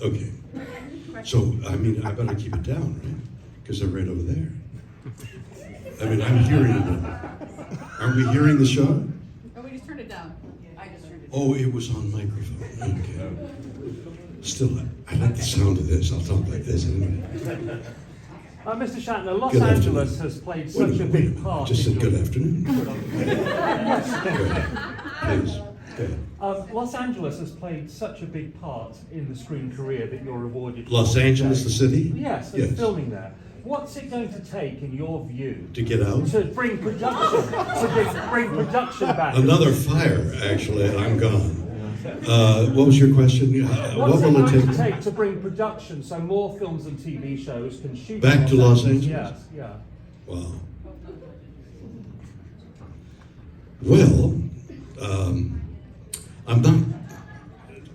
Okay. So, I mean, I better keep it down, right? Because they're right over there. I mean, I'm hearing them. Aren't we hearing the show? Oh, we just turned it down. I just turned it down. Oh, it was on microphone. Okay. Still, I like the sound of this. I'll talk like this anyway. Mr. Shatner, Los Good Angeles afternoon. has played Wait a such a minute, wait a big minute. part. Just in said your- good afternoon. Go ahead. Please. Go ahead. Los Angeles has played such a big part in the screen career that you're awarded. Los for Angeles, today. the city? Yes, and filming there. What's it going to take, in your view, To get out? to bring production back? Another fire, actually, and I'm gone. What was your question? What's What it will it going to take? take to bring production so more films and TV shows can shoot Back in to Los Angeles? Angeles? Yes, yeah. Wow. Well, I'm not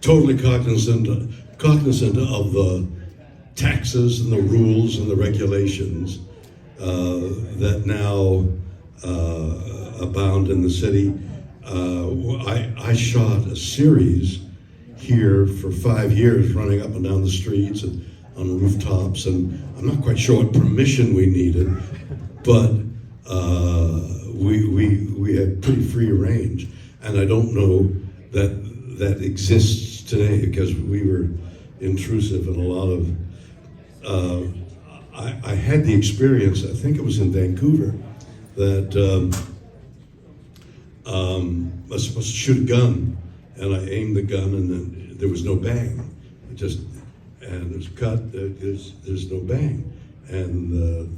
totally cognizant of the taxes and the rules and the regulations that now abound in the city. I shot a series here for 5 years, running up and down the streets and on rooftops, and I'm not quite sure what permission we needed, but we had pretty free range, and I don't know that exists today because we were intrusive in a lot of. I had the experience. I think it was in Vancouver that I was supposed to shoot a gun, and I aimed the gun, and then there was no bang. And it was cut. There's no bang. And the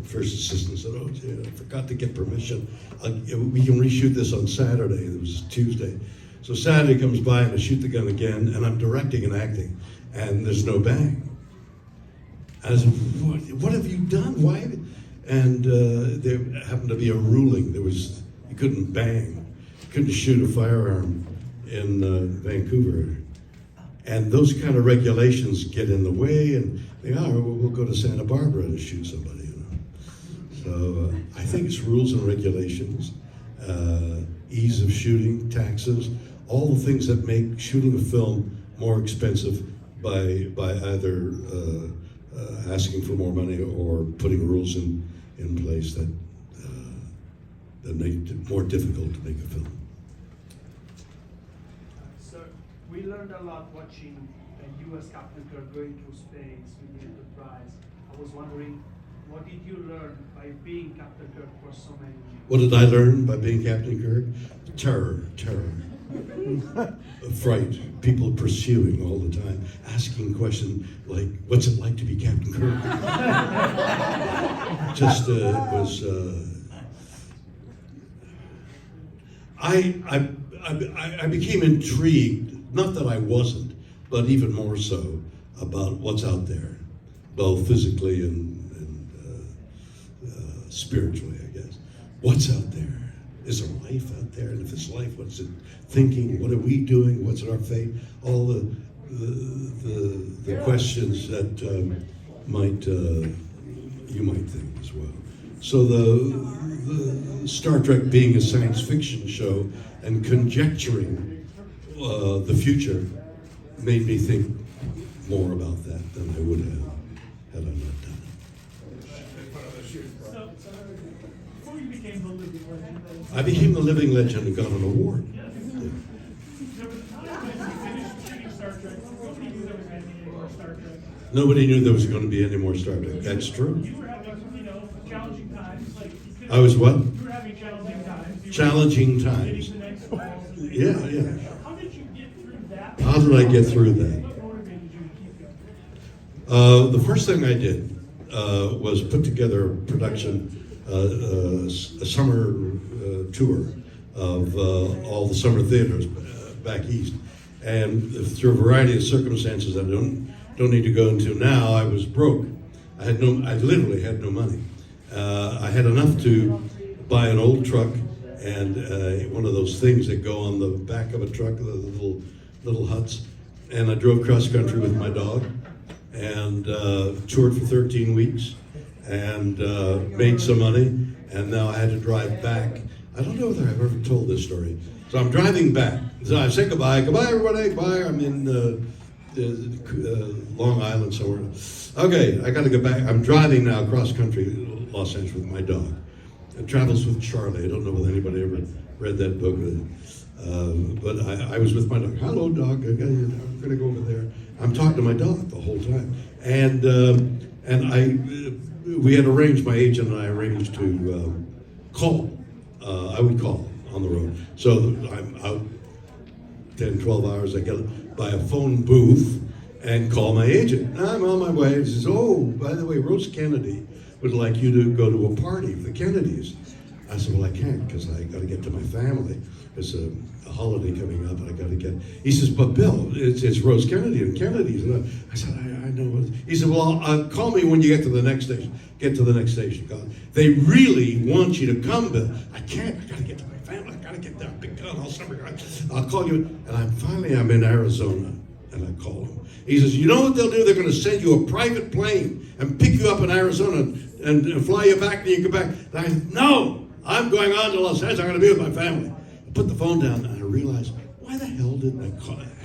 first assistant said, "Oh, gee, I forgot to get permission. We can reshoot this on Saturday." It was Tuesday. So Saturday comes by and I shoot the gun again, and I'm directing and acting, and there's no bang. And I said, "What have you done? Why?" And there happened to be a ruling. You couldn't bang, you couldn't shoot a firearm in Vancouver. And those kind of regulations get in the way, and they are, we'll go to Santa Barbara to shoot somebody, you know. So I think it's rules and regulations, ease of shooting, taxes, all the things that make shooting a film more expensive by either asking for more money or putting rules in place that make it more difficult to make a film. We learned a lot watching the U.S. Captain Kirk going through space with the Enterprise. I was wondering, what did you learn by being Captain Kirk for so many years? What did I learn by being Captain Kirk? Terror. Fright. People pursuing all the time, asking questions like, "What's it like to be Captain Kirk?" Just it was. I became intrigued. Not that I wasn't, but even more so about what's out there, both physically and spiritually, I guess. What's out there? Is there life out there? And if there's life, what's it thinking? What are we doing? What's our fate? All the questions that you might think as well. So the Star Trek being a science fiction show and conjecturing the future made me think more about that than I would have had I not done it. So before you became the living legend, I became the living legend and got an award. there was a time when you finished shooting Star Trek, nobody knew there was going to be any more Star Trek. Nobody knew there was going to be any more Star Trek. That's true. You were having, challenging times. Like I was what? You were having challenging times. You were Challenging hitting times. the next walls and things. Yeah. How did you get through that? How did I get through that? What motivated you to keep going? The first thing I did was put together a production, a summer tour of all the summer theaters back east. And through a variety of circumstances I don't need to go into now, I was broke. I literally had no money. I had enough to buy an old truck and one of those things that go on the back of a truck, the little huts. And I drove cross country with my dog and toured for 13 weeks and made some money. And now I had to drive back. I don't know whether I've ever told this story. So I'm driving back. So I say goodbye everybody, bye. I'm in Long Island somewhere. Okay, I got to go back. I'm driving now across country, Los Angeles, with my dog. It travels with Charlie. I don't know whether anybody ever read that book. But I was with my dog. Hello, dog. I'm going to go over there. I'm talking to my dog the whole time. And we had arranged, my agent and I arranged to call. I would call on the road. So I'm out 10, 12 hours. I get by a phone booth and call my agent. I'm on my way. He says, oh, by the way, Rose Kennedy would like you to go to a party for the Kennedys. I said, well, I can't because I got to get to my family. There's a holiday coming up and I got to get. He says, but Bill, it's Rose Kennedy and Kennedy's. And I said, I know. He said, well, call me when you get to the next station. Get to the next station. They really want you to come, Bill. I can't. I got to get to my family. I got to get there. Big gun. I'll call you. And I'm in Arizona. And I call him. He says, you know what they'll do? They're going to send you a private plane and pick you up in Arizona and fly you back and you come back. And I said, no, I'm going on to Los Angeles. I'm going to be with my family. I put the phone down and I realized, why the hell didn't I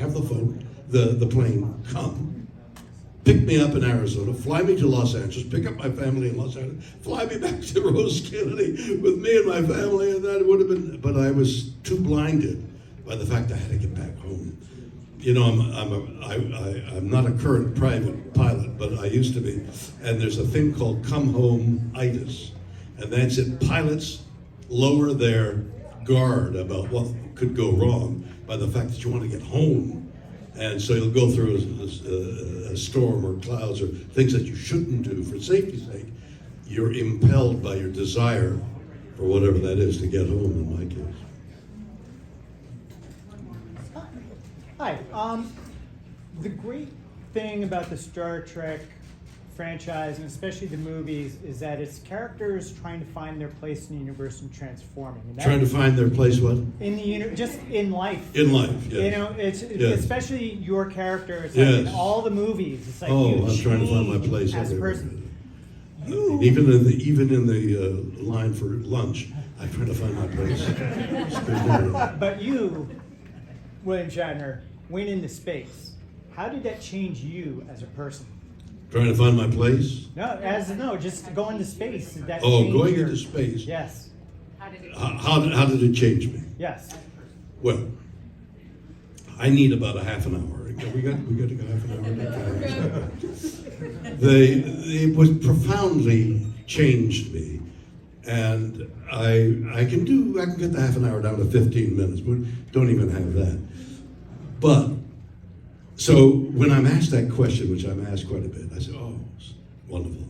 have the plane come, pick me up in Arizona, fly me to Los Angeles, pick up my family in Los Angeles, fly me back to Rose Kennedy with me and my family, and that would have been, but I was too blinded by the fact I had to get back home. You know, I'm not a current private pilot, but I used to be. And there's a thing called come home-itis. And that's it. Pilots lower their guard about what could go wrong by the fact that you want to get home. And so you'll go through a storm or clouds or things that you shouldn't do for safety's sake. You're impelled by your desire for whatever that is to get home, in my case. Hi. The great thing about the Star Trek franchise, and especially the movies, is that it's characters trying to find their place in the universe and transforming. And Trying to find their place, what? in the just in life. In life, yes. You know, it's Yes. especially your character. It's like in Yes. all the movies. It's like Oh, you I'm trying to find my change place as a everywhere. person. Even in the line for lunch, I try to find my place. It's good dinner. But you, William Shatner, went into space. How did that change you as a person? Trying to find my place. Just going to space. Did that Oh, change going your- into space. Yes. How did it? How did it change me? Yes. Well, I need about a half an hour. We got to go half an hour. It was profoundly changed me, and I can get the half an hour down to 15 minutes. We don't even have that. But so when I'm asked that question, which I'm asked quite a bit, I say, "Oh, it's wonderful!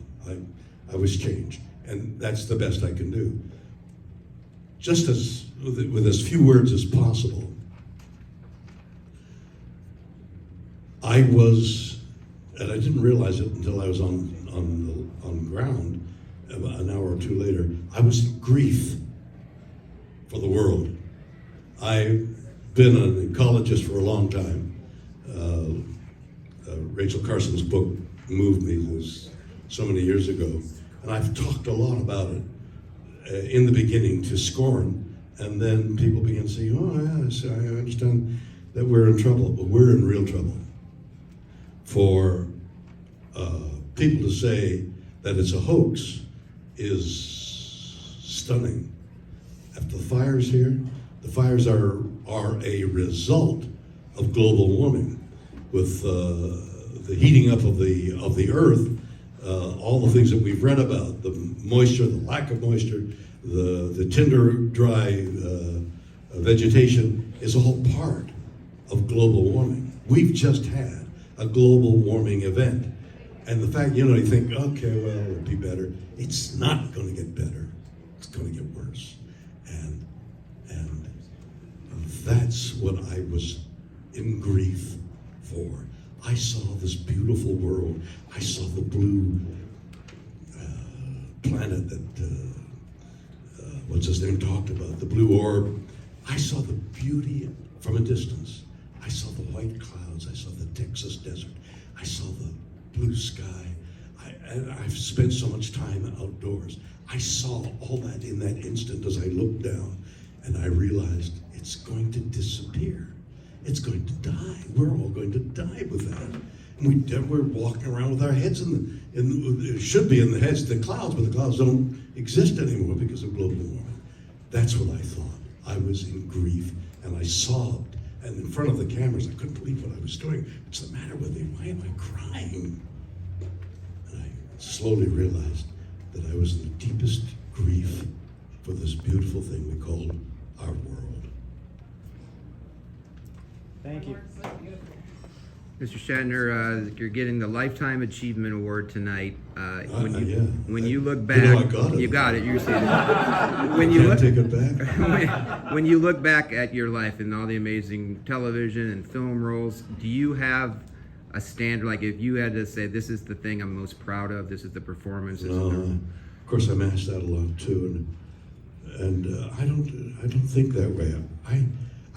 I was changed, and that's the best I can do." Just as with as few words as possible. I was, and I didn't realize it until I was on ground an hour or two later. I was in grief for the world. I've been an ecologist for a long time. Rachel Carson's book moved me so many years ago, and I've talked a lot about it in the beginning to scorn, and then people begin to say, "Oh, yes, I understand that we're in trouble," but we're in real trouble. For people to say that it's a hoax is stunning. After the fires here, the fires are a result of global warming, with the heating up of the earth, all the things that we've read about, the moisture, the lack of moisture, the tinder dry vegetation is all part of global warming. We've just had a global warming event. And the fact, you think, okay, well, it'll be better. It's not going to get better. It's going to get worse. And that's what I was in grief for. I saw this beautiful world. I saw the blue planet that, what's his name, talked about, the blue orb. I saw the beauty from a distance. I saw the white clouds. I saw the Texas desert. I saw the blue sky. I've spent so much time outdoors. I saw all that in that instant as I looked down, and I realized it's going to disappear. it's going to die. We're all going to die with that. And we're walking around with our heads it should be in the heads of the clouds, but the clouds don't exist anymore because of global warming. That's what I thought. I was in grief, and I sobbed. And in front of the cameras, I couldn't believe what I was doing. What's the matter with me? Why am I crying? And I slowly realized that I was in the deepest grief for this beautiful thing we call our world. Thank you. Mr. Shatner, you're getting the Lifetime Achievement Award tonight. When you look back, I got it. you got it. You see it. When you can't take it back. when you look back at your life and all the amazing television and film roles, do you have a standard? Like, if you had to say, "This is the thing I'm most proud of. This is the performance." Of course, I'm asked that a lot too, and I don't think that way.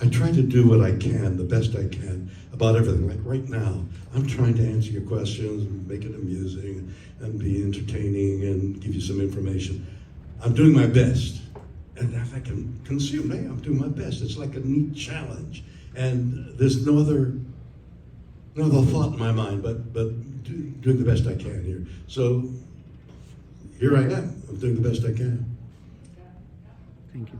I try to do what I can, the best I can, about everything. Like right now, I'm trying to answer your questions, and make it amusing, and be entertaining, and give you some information. I'm doing my best, and if I can consume, hey, I'm doing my best. It's like a neat challenge, and there's no other thought in my mind, but doing the best I can here. So here I am. I'm doing the best I can. Thank you.